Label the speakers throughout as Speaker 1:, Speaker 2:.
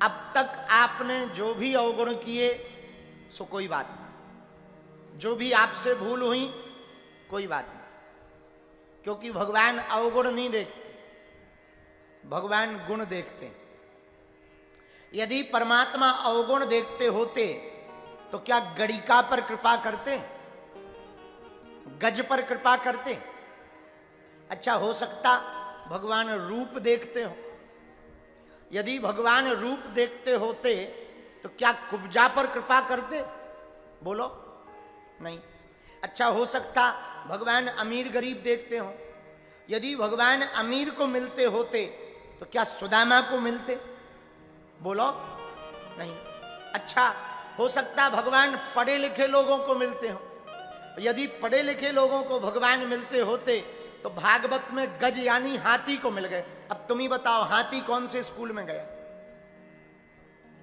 Speaker 1: अब तक आपने जो भी अवगुण किए सो कोई बात नहीं, जो भी आपसे भूल हुई कोई बात नहीं, क्योंकि भगवान अवगुण नहीं देखते, भगवान गुण देखते हैं। यदि परमात्मा अवगुण देखते होते तो क्या गणिका पर कृपा करते, गज पर कृपा करते? अच्छा, हो सकता भगवान रूप देखते हो, यदि भगवान रूप देखते होते तो क्या कुब्जा पर कृपा करते? बोलो, नहीं। अच्छा, हो सकता भगवान अमीर गरीब देखते हो, यदि भगवान अमीर को मिलते होते तो क्या सुदामा को मिलते? बोलो, नहीं। अच्छा, हो सकता भगवान पढ़े लिखे लोगों को मिलते हो, यदि पढ़े लिखे लोगों को भगवान मिलते होते तो भागवत में गज यानी हाथी को मिल गए। अब तुम ही बताओ, हाथी कौन से स्कूल में गया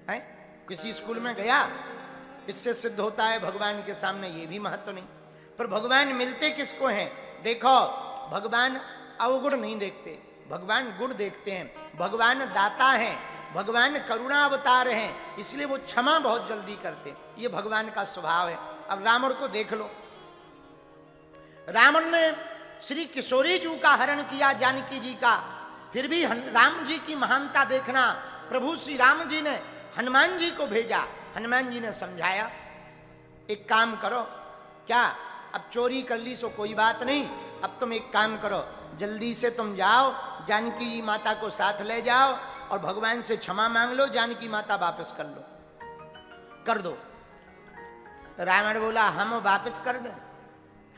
Speaker 1: है? किसी स्कूल में गया? इससे सिद्ध होता है भगवान के सामने ये भी महत्व नहीं। पर भगवान मिलते किसको हैं? देखो, भगवान अवगुण नहीं देखते, भगवान गुण देखते हैं। भगवान दाता हैं, भगवान करुणा अवतार हैं, इसलिए वो क्षमा बहुत जल्दी करते हैं, ये भगवान का स्वभाव है। अब रावण को देख लो, रावण ने श्री किशोरी जी का हरण किया, जानकी जी का, फिर भी राम जी की महानता देखना, प्रभु श्री राम जी ने हनुमान जी को भेजा, हनुमान जी ने समझाया, एक काम करो, क्या अब चोरी कर ली सो कोई बात नहीं, अब तुम एक काम करो, जल्दी से तुम जाओ, जानकी जी माता को साथ ले जाओ और भगवान से क्षमा मांग लो, जानकी माता वापस कर लो, कर दो। रावण बोला, हम वापस कर दें,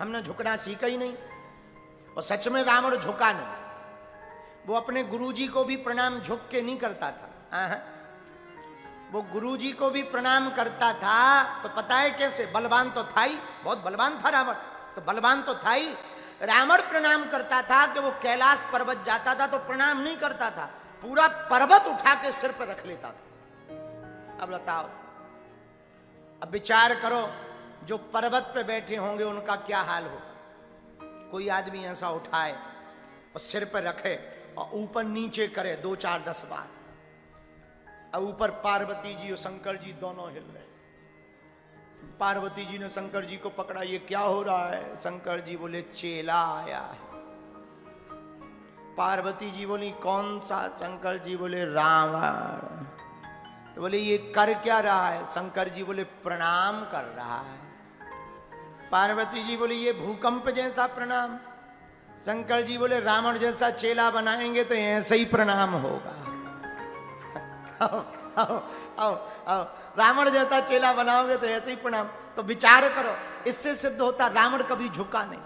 Speaker 1: हमने झुकना सीखा ही नहीं। और सच में रावण झुका नहीं, वो अपने गुरुजी को भी प्रणाम झुक के नहीं करता था, वो गुरुजी को भी प्रणाम करता था। तो पता है कैसे? बलवान तो था ही, बहुत बलवान था रावण, तो बलवान तो था ही। रावण प्रणाम करता था कि वो कैलाश पर्वत जाता था तो प्रणाम नहीं करता था, पूरा पर्वत उठा के सिर पर रख लेता था। अब बताओ, अब विचार करो, जो पर्वत पे बैठे होंगे उनका क्या हाल होगा? कोई आदमी ऐसा उठाए और सिर पर रखे और ऊपर नीचे करे 2 4 10 बार। अब ऊपर पार्वती जी और शंकर जी दोनों हिल रहे। पार्वती जी ने शंकर जी को पकड़ा, ये क्या हो रहा है? शंकर जी बोले, चेला आया है। पार्वती जी बोली, कौन सा? शंकर जी बोले, रावण। तो बोले, ये कर क्या रहा है? शंकर जी बोले, प्रणाम कर रहा है। पार्वती जी बोली, ये भूकंप जैसा प्रणाम। शंकर जी बोले, रावण जैसा चेला बनाएंगे तो ऐसे ही प्रणाम होगा। आओ, आओ, आओ, आओ, रावण जैसा चेला बनाओगे तो ऐसे ही प्रणाम। तो विचार करो, इससे सिद्ध होता रावण कभी झुका नहीं।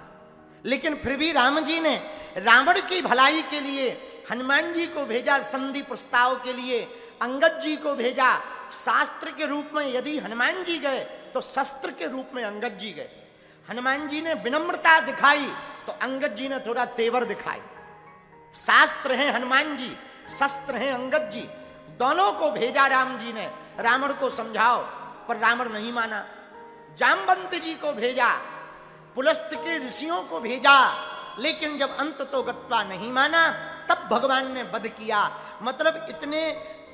Speaker 1: लेकिन फिर भी राम जी ने रावण की भलाई के लिए हनुमान जी को भेजा, संधि प्रस्ताव के लिए अंगद जी को भेजा। शास्त्र के रूप में यदि हनुमान जी गए तो शस्त्र के रूप में अंगद जी गए। हनुमान जी ने विनम्रता दिखाई तो अंगद जी ने थोड़ा तेवर दिखाई। शास्त्र हैं हनुमान जी, शस्त्र हैं अंगद जी, दोनों को भेजा राम जी ने, रावण को समझाओ, पर रावण नहीं माना। जामवंत जी को भेजा, पुलस्त के ऋषियों को भेजा, लेकिन जब अंत तो गत्वा नहीं माना, तब भगवान ने वध किया। मतलब इतने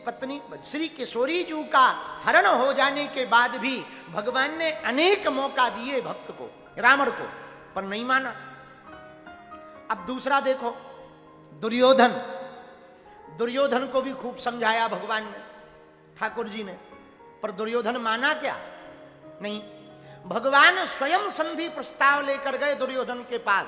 Speaker 1: पत्नी श्री किशोरी जी का हरण हो जाने के बाद भी भगवान ने अनेक मौका दिए भक्त को, रावण को, पर नहीं माना। अब दूसरा देखो, दुर्योधन, दुर्योधन को भी खूब समझाया भगवान ने, ठाकुर जी ने, पर दुर्योधन माना क्या? नहीं। भगवान स्वयं संधि प्रस्ताव लेकर गए दुर्योधन के पास,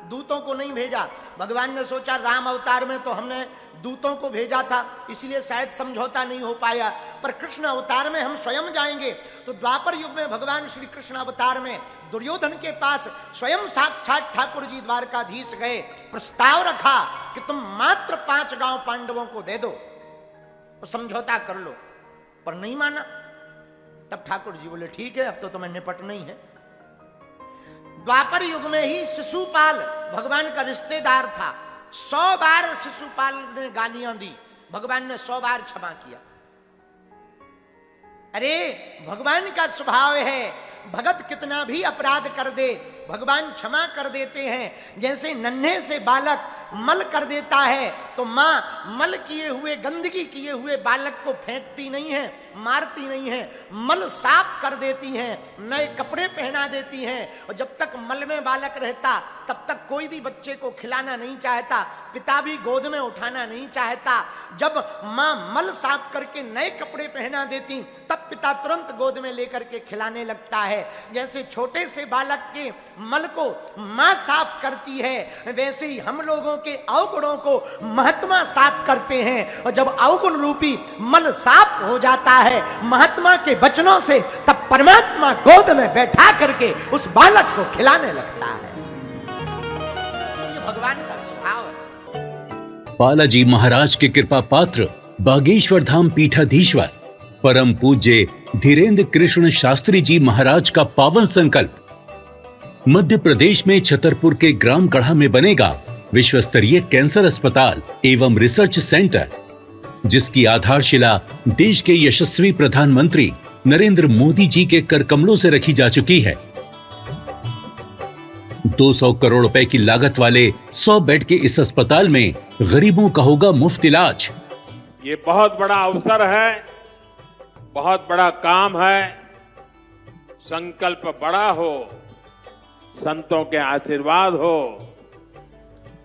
Speaker 1: दूतों को नहीं भेजा। भगवान ने सोचा राम अवतार में तो हमने दूतों को भेजा था, इसलिए शायद समझौता नहीं हो पाया, पर कृष्ण अवतार में हम स्वयं जाएंगे। तो द्वापर युग में भगवान श्री कृष्ण अवतार में दुर्योधन के पास स्वयं साक्षात ठाकुर जी द्वारकाधीश गए, प्रस्ताव रखा कि तुम मात्र 5 गांव पांडवों को दे दो, तो समझौता कर लो, पर नहीं माना। तब ठाकुर जी बोले, ठीक है, अब तो तुम्हें निपट नहीं है। द्वापर युग में ही शिशुपाल भगवान का रिश्तेदार था, 100 बार शिशुपाल ने गालियां दी, भगवान ने 100 बार क्षमा किया। अरे भगवान का स्वभाव है, भगत कितना भी अपराध कर दे भगवान क्षमा कर देते हैं। जैसे नन्हे से बालक मल कर देता है तो मां मल किए हुए, गंदगी किए हुए बालक को फेंकती नहीं है, मारती नहीं है, मल साफ कर देती है, नए कपड़े पहना देती है। और जब तक मल में बालक रहता तब तक कोई भी बच्चे को खिलाना नहीं चाहता, पिता भी गोद में उठाना नहीं चाहता। जब मां मल साफ करके नए कपड़े पहना देती तब पिता तुरंत गोद में लेकर के खिलाने लगता है। जैसे छोटे से बालक के मल को मां साफ करती है, वैसे ही हम लोगों के अवगुणों को महात्मा साफ करते हैं। और जब अवगुण रूपी मल साफ हो जाता है महात्मा के वचनों से, तब परमात्मा गोद में बैठा करके उस बालक को खिलाने लगता है। ये भगवान का स्वभाव है।
Speaker 2: बालाजी महाराज के कृपा पात्र बागेश्वर धाम पीठाधीश्वर परम पूज्य धीरेन्द्र कृष्ण शास्त्री जी महाराज का पावन संकल्प। मध्य प्रदेश में छतरपुर के ग्राम गढ़ा में बनेगा विश्व स्तरीय कैंसर अस्पताल एवं रिसर्च सेंटर, जिसकी आधारशिला देश के यशस्वी प्रधानमंत्री नरेंद्र मोदी जी के कर कमलों से रखी जा चुकी है। 200 करोड़ रुपए की लागत वाले 100 बेड के इस अस्पताल में गरीबों का होगा मुफ्त इलाज।
Speaker 3: ये बहुत बड़ा अवसर है, बहुत बड़ा काम है। संकल्प बड़ा हो, संतों के आशीर्वाद हो,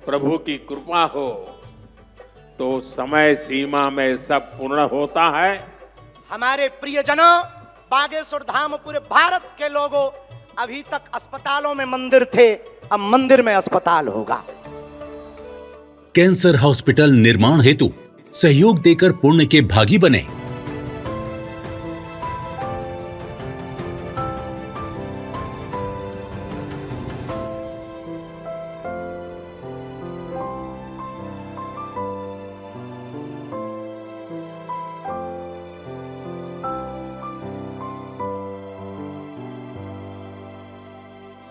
Speaker 3: प्रभु की कृपा हो तो समय सीमा में सब पूर्ण होता है।
Speaker 1: हमारे प्रियजनों, बागेश्वर धाम पूरे भारत के लोगों, अभी तक अस्पतालों में मंदिर थे, अब मंदिर में अस्पताल होगा।
Speaker 2: कैंसर हॉस्पिटल निर्माण हेतु सहयोग देकर पुण्य के भागी बने।